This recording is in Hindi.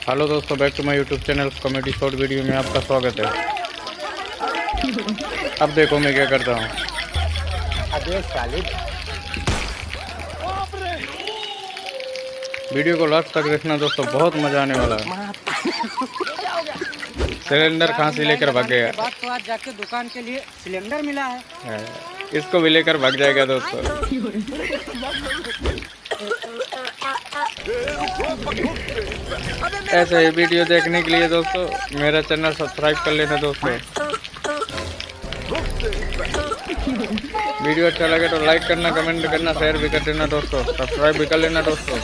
हेलो दोस्तों, back to my YouTube channel comedy short video में आपका स्वागत है। अब देखो मैं क्या करता हूँ। अबे साले वीडियो को लास्ट तक देखना दोस्तों, बहुत मजा आने वाला है। सिलेंडर कहाँ से लेकर भाग गया? बात तो आज जाके दुकान के लिए सिलेंडर मिला है। इसको भी लेकर भाग जाएगा दोस्तों। ऐसे ही वीडियो देखने के लिए दोस्तों मेरा चैनल सब्सक्राइब कर लेना दोस्तों। वीडियो अच्छा लगे तो लाइक करना, कमेंट करना, शेयर भी कर देना दोस्तों, सब्सक्राइब भी कर लेना दोस्तों।